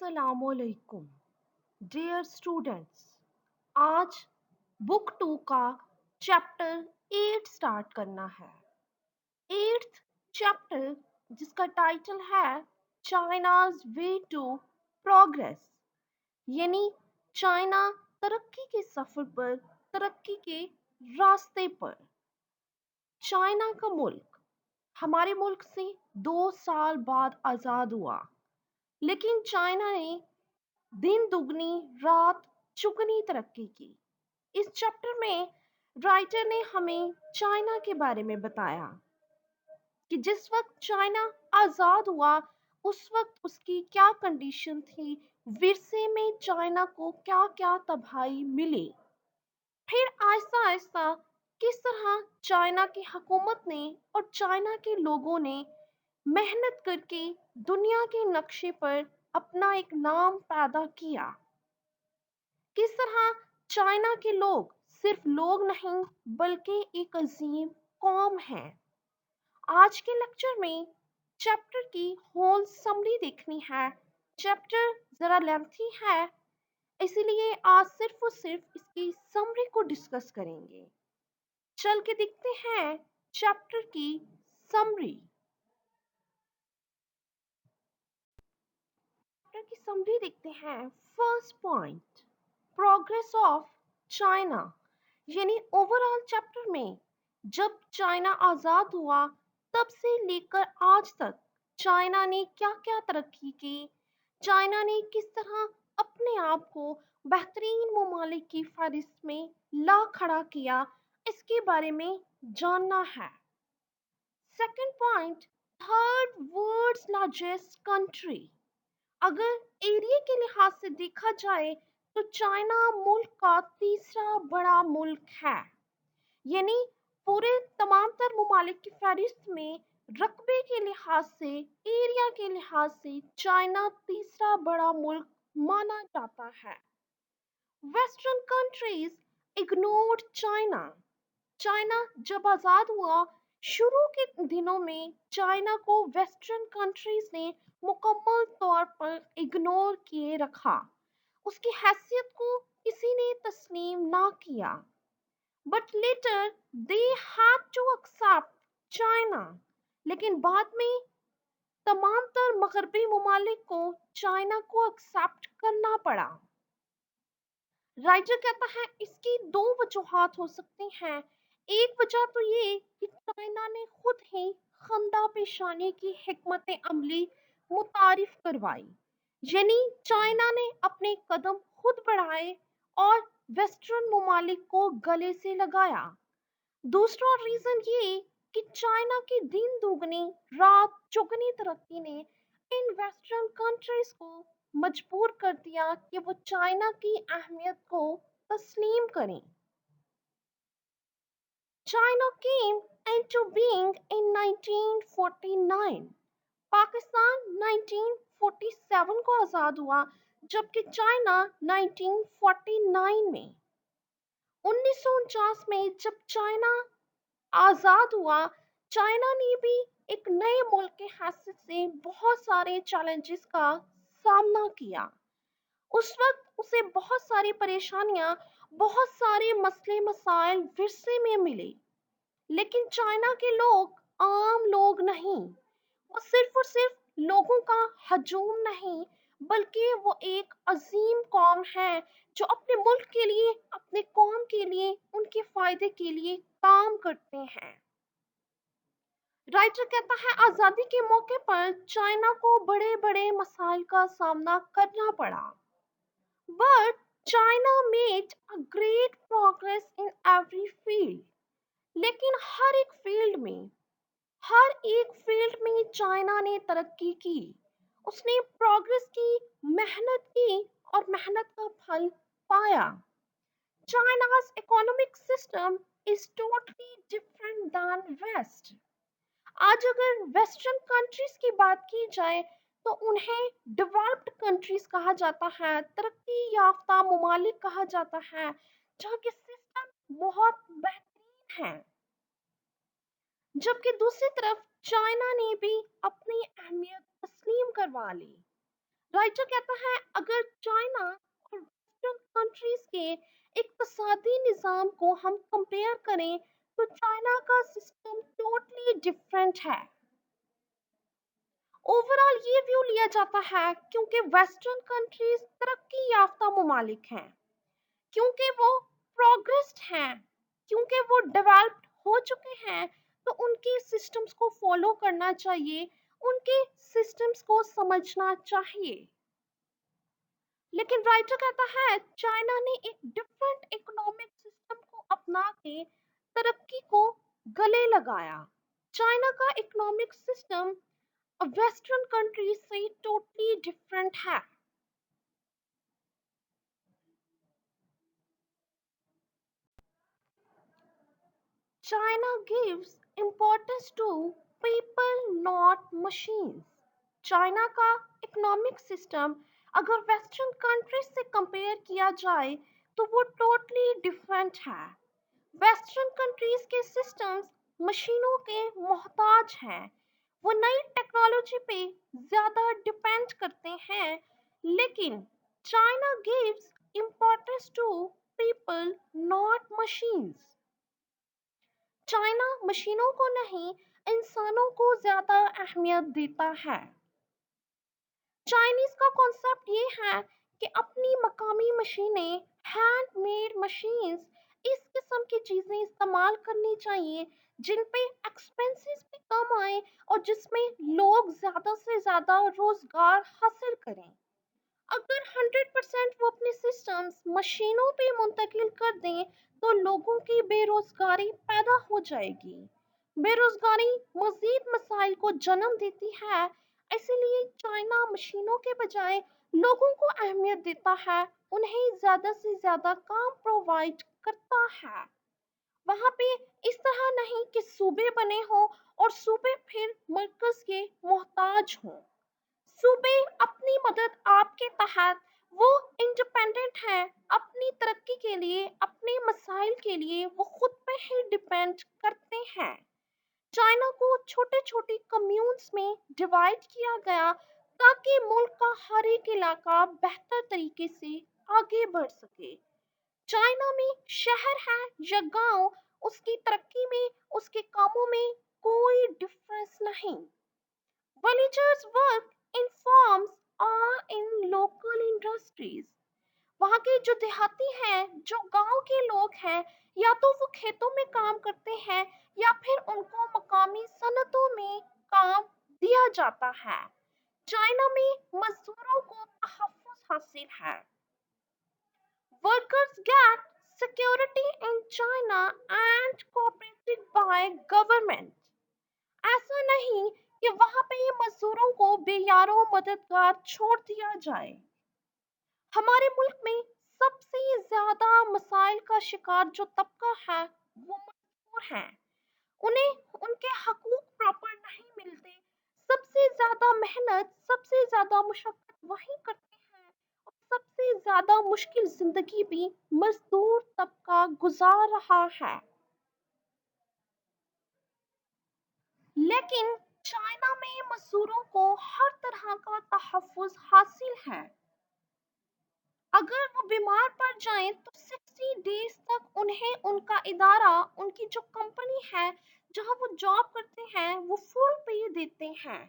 अस्सलाम वालेकुम dear students. आज बुक 2 का चैप्टर 8 स्टार्ट करना है। 8th चैप्टर जिसका टाइटल है चाइनाज वे टू प्रोग्रेस, यानी चाइना तरक्की के सफर पर, तरक्की के रास्ते पर। चाइना का मुल्क हमारे मुल्क से 2 साल बाद आज़ाद हुआ, लेकिन चाइना ने दिन दुगनी रात चुगनी तरक्की की। इस चैप्टर में राइटर ने हमें चाइना के बारे में बताया कि जिस वक्त चाइना आजाद हुआ उस वक्त उसकी क्या कंडीशन थी, विरसे में चाइना को क्या क्या तबाही मिली। फिर आहिस्ता आहिस्ता किस तरह चाइना की हुकूमत ने और चाइना के लोगों ने मेहनत करके दुनिया के नक्शे पर अपना एक नाम पैदा किया। किस तरह चाइना के लोग सिर्फ लोग नहीं बल्कि एक अजीम कौम है। आज के लेक्चर में चैप्टर की होल समरी देखनी है। चैप्टर जरा लेंथी है, इसीलिए आज सिर्फ और सिर्फ इसकी समरी को डिस्कस करेंगे। चल के देखते हैं चैप्टर की समरी। चैप्टर की समरी देखते हैं। First point, progress of China, यानी ओवरऑल चैप्टर में जब चाइना आजाद हुआ तब से लेकर आज तक चाइना ने क्या क्या तरक्की की, चाइना ने किस तरह अपने आप को बेहतरीन ममालिक की फहरिस्त में ला खड़ा किया, इसके बारे में जानना है। Second point, third world's largest country. अगर एरिया के लिहाज से देखा जाए तो चाइना मुल्क का तीसरा बड़ा मुल्क है, यानी पूरे तमाम तर ममालिक की फहरिस्त में रकबे के लिहाज से, एरिया के लिहाज से चाइना तीसरा बड़ा मुल्क माना जाता है। Western countries ignored China. China जब आजाद हुआ, शुरू के दिनों में चाइना को वेस्टर्न कंट्रीज ने मुकम्मल तौर पर इग्नोर किए रखा, उसकी हैसियत को किसी ने तस्लीम ना किया। But later they had to accept China, लेकिन बाद में तमाम तर मगरबी ममालिक को चाइना को एक्सेप्ट करना पड़ा। राइटर कहता है इसकी दो वजूहात हो सकती हैं। एक वजह तो ये कि चाइना ने खुद ही खंदा पेशानी की हिकमत अमली मुतारिफ करवाई, यानी चाइना ने अपने कदम खुद बढ़ाए और वेस्टर्न ममालिक को गले से लगाया। दूसरा रीजन ये कि चाइना की दिन दुगनी रात चौगनी तरक्की ने इन वेस्टर्न कंट्रीज को मजबूर कर दिया कि वो चाइना की अहमियत को तस्लीम करें। China came into being in 1949। Pakistan 1947 को आजाद हुआ, जबकि चाइना 1949 में। 1949 में जब चाइना आजाद हुआ, चाइना ने भी एक नए मुल्क के हैसियत से बहुत सारे चैलेंजेस का सामना किया। उस वक्त उसे बहुत सारी परेशानियां, बहुत सारे मसले मसाइल विरसे में मिले, लेकिन चाइना के लोग आम लोग नहीं, वो सिर्फ और सिर्फ लोगों का हजूम नहीं, बल्कि वो एक अजीम कौम है जो अपने मुल्क के लिए, अपने कौम के लिए, उनके फायदे के लिए काम करते हैं। राइटर कहता है आजादी के मौके पर चाइना को बड़े बड़े मसाइल का सामना करना पड़ा, but China made a great progress in every field। लेकिन हर एक फील्ड में, हर एक फील्ड में चाइना ने तरक्की की, उसने प्रोग्रेस की, मेहनत की और मेहनत का फल पाया। China's economic system is totally different than West। आज अगर वेस्टर्न कंट्रीज की बात की जाए तो उन्हें डेवलप्ड कंट्रीज कहा जाता है, तरक्की याफ्ता ममालिक कहा जाता है, जहाँ के सिस्टम बहुत बेहतरीन है। जबकि दूसरी तरफ चाइना ने भी अपनी अहमियत तस्लीम करवा ली। राइटर कहता है अगर चाइना और वेस्टर्न कंट्रीज के इक्तसादी निज़ाम को हम कंपेयर करें तो चाइना का सिस्टम टोटली डिफरेंट है। ओवरऑल ये व्यू लिया जाता है क्योंकि वेस्टर्न कंट्रीज तरक्की याफ्ता ममालिक हैं, क्योंकि वो प्रोग्रेस्ड हैं, क्योंकि वो डेवलप्ड हो चुके हैं, तो उनके सिस्टम्स को फॉलो करना चाहिए, उनके सिस्टम्स को समझना चाहिए। लेकिन राइटर कहता है चाइना ने एक डिफरेंट इकोनॉमिक सिस्टम को अपना के तरक्की को गले लगाया। चाइना का इकोनॉमिक सिस्टम वेस्टर्न कंट्रीज से टोटली डिफरेंट है। China gives importance to people not machines. China का इकोनॉमिक सिस्टम अगर वेस्टर्न कंट्रीज से कंपेयर किया जाए तो वो टोटली डिफरेंट है। वेस्टर्न कंट्रीज के सिस्टम्स मशीनों के मोहताज हैं, वो नई टेक्नोलॉजी पे ज्यादा डिपेंड करते हैं, लेकिन China gives importance to people not machines। China मशीनों को नहीं, इंसानों को ज्यादा अहमियत देता है। चाइनीज का कॉन्सेप्ट ये है कि अपनी मकामी मशीनें, हैंडमेड मशीन्स, इस किस्म की चीजें इस्तेमाल करनी चाहिए जिन पे एक्सपेंसेस भी कम आए और जिसमें लोग ज्यादा से ज्यादा रोजगार हासिल करें। अगर 100% वो अपने सिस्टम्स मशीनों पे मुंतकिल कर दें तो लोगों की बेरोजगारी पैदा हो जाएगी। बेरोजगारी मजीद मसाइल को जन्म देती है, इसीलिए चाइना मशीनों के बजाय लोगों को अहमियत देता है, उन्हें ज्यादा से ज्यादा काम प्रोवाइड करता है। वहां पे इस तरह नहीं कि सूबे बने हों और सूबे फिर मरकज के मोहताज हों। सूबे अपनी मदद आपके तहत वो इंडिपेंडेंट है, अपनी तरक्की के लिए, अपने मसाइल के लिए वो खुद पे ही डिपेंड करते हैं। चाइना को छोटे छोटे कम्यून्स में डिवाइड किया गया ताकि मुल्क का हर एक इलाका बेहतर तरीके से आगे बढ़ सके। चाइना में शहर है या गांव, उसकी तरक्की में, उसके कामों में कोई डिफरेंस नहीं। Villagers work in farms or in local industries। वहाँ के जो देहाती हैं, जो गांव के लोग हैं, या तो वो खेतों में काम करते हैं या फिर उनको मकामी सनतों में काम दिया जाता है। चाइना में मजदूरों को तहफ्फुज़ हासिल है। Workers get security in China and cooperated by government। ऐसा नहीं कि वहां पे ये मजदूरों को बेयारों मददगार छोड़ दिया जाए। हमारे मुल्क में सबसे ज्यादा मसाइल का शिकार जो तबका है वो मजदूर हैं। उन्हें उनके हकूक प्रॉपर नहीं मिलते। सबसे ज्यादा मेहनत, सबसे ज्यादा मुशक्कत वही करते हैं और सबसे ज्यादा मुश्किल जिंदगी भी मजदूर तबका गुजार रहा है। लेकिन चाइना में मजदूरों को हर तरह का तहफ़्फ़ुज़ हासिल है। अगर वो बीमार पड़ जाएं तो 60 डेज तक उन्हें उनका इदारा, उनकी जो कंपनी है जहां वो जॉब करते हैं, वो फुल पे देते हैं।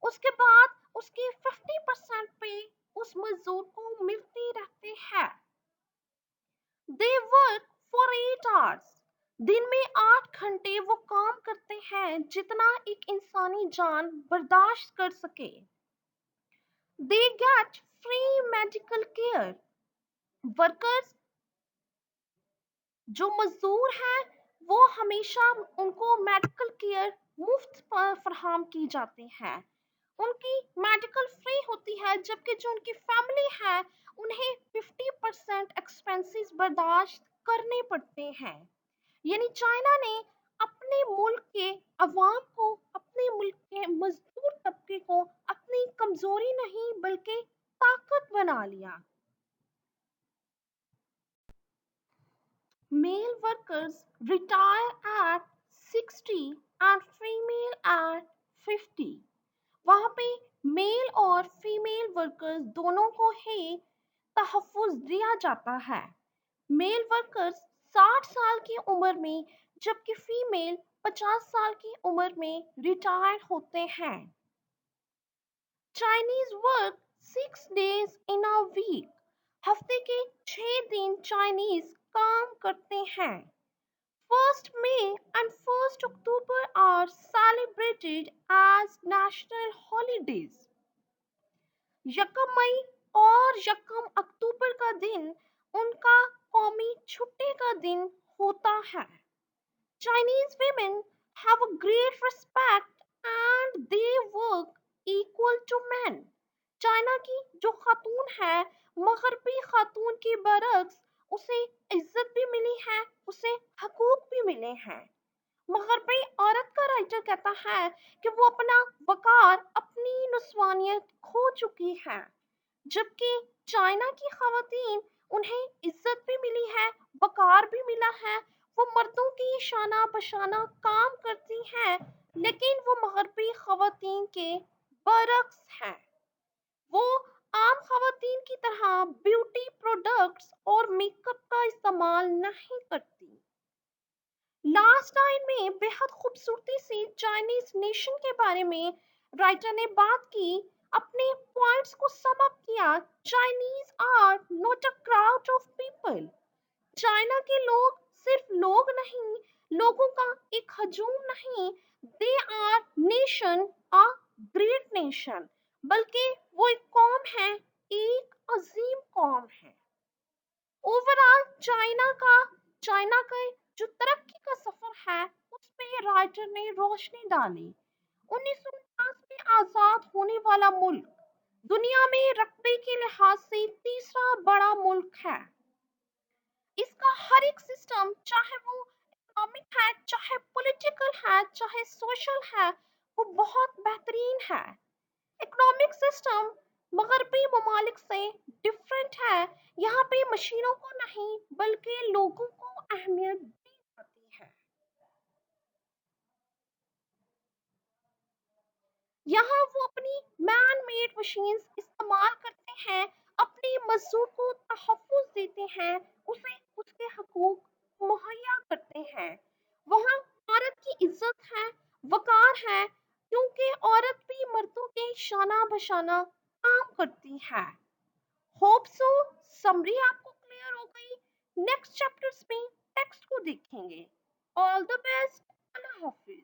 उसके बाद उसके 50% पे उस मजदूर को मिलते रहते हैं। They work for 8 hours. दिन में 8 घंटे वो काम करते हैं जितना एक इंसानी जान बर्दाश्त कर सके। They get free medical care. Workers जो मजदूर हैं वो हमेशा उनको मेडिकल केयर मुफ्त फराहम की जाती है। उनकी मेडिकल फ्री होती है, जबकि जो उनकी फैमिली है उन्हें 50% एक्सपेंसेस बर्दाश्त करने पड़ते हैं। यानी चाइना ने अपने मुल्क के अवाम को, अपने मुल्क के मजदूर तबके को अपनी कमजोरी नहीं बल्कि ताकत बना लिया। Male workers retire at 60 and female at 50। वहाँ पे मेल और फीमेल वर्कर्स दोनों को ही तहफ़्फ़ुज़ दिया जाता है। मेल वर्कर्स 60 साल की उम्र में जबकि फीमेल 50 साल की उम्र में रिटायर होते हैं। Chinese work 6 days in a week. हफ्ते के 6 दिन चाइनीज काम करते हैं। 1st May and 1st October are celebrated as national holidays. यकम मई और यकम अक्टूबर का दिन उनका कौमी छुट्टी का दिन होता है। Chinese women have a great respect and they work equal to men. China की जो खातून है मगरबी खातून की बरक्स उसे इज्जत भी मिली है, उसे हकूक भी मिले हैं। मगरबी औरत का राइटर कहता है कि वो अपना वकार अपनी नुस्वानियत खो चुकी है, जबकि चाइना की खवातीन उन्हें इज्जत भी मिली है, वकार भी मिला है, वो मर्दों की शाना बशाना काम करती हैं, लेकिन वो मगरबी खवातीन के बरक्स हैं। वो आम खवातीन की तरह ब्यूटी प्रोडक्ट्स और मेकअप का इस्तेमाल नहीं करती। लास्ट लाइन में बेहद खूबसूरती से चाइनीज नेशन के बारे में राइटर ने बात की, अपने पॉइंट्स को सम अप किया। Chinese are not a crowd of people. China के लोग सिर्फ लोग नहीं, लोगों का एक हजूम नहीं, they our nation, a great nation, बल्कि वो एक कौम है, एक अजीम कौम है। ओवरऑल चाइना का जो तरक्की का सफर है उस पे राइटर ने रोशनी डाली। 1949 में आजाद होने वाला मुल्क दुनिया में रकबे के लिहाज से तीसरा बड़ा मुल्क है। इसका हर एक सिस्टम, चाहे वो इकोनॉमिक है, चाहे पॉलिटिकल है, चाहे सोशल है, वो बहुत बेहतरीन है। इकोनॉमिक सिस्टम मगरबी ममालिक से डिफरेंट है। यहाँ पे मशीनों को नहीं बल्कि लोगों को अहमियत दी जाती है। यहाँ वो अपनी मैन मेड मशीन्स इस्तेमाल करते हैं, अपने मजदूर को तहफ़्फ़ुज़ देते हैं, उसे उसके हकूक मुहैया करते हैं। वहाँ औरत की इज्जत है, वकार है, क्योंकि औरत भी मर्दों के शाना बशाना काम करती है। होप सो समरी आपको क्लियर हो गई। नेक्स्ट चैप्टर्स में टेक्स्ट को देखेंगे। All the best. Allah Hafiz.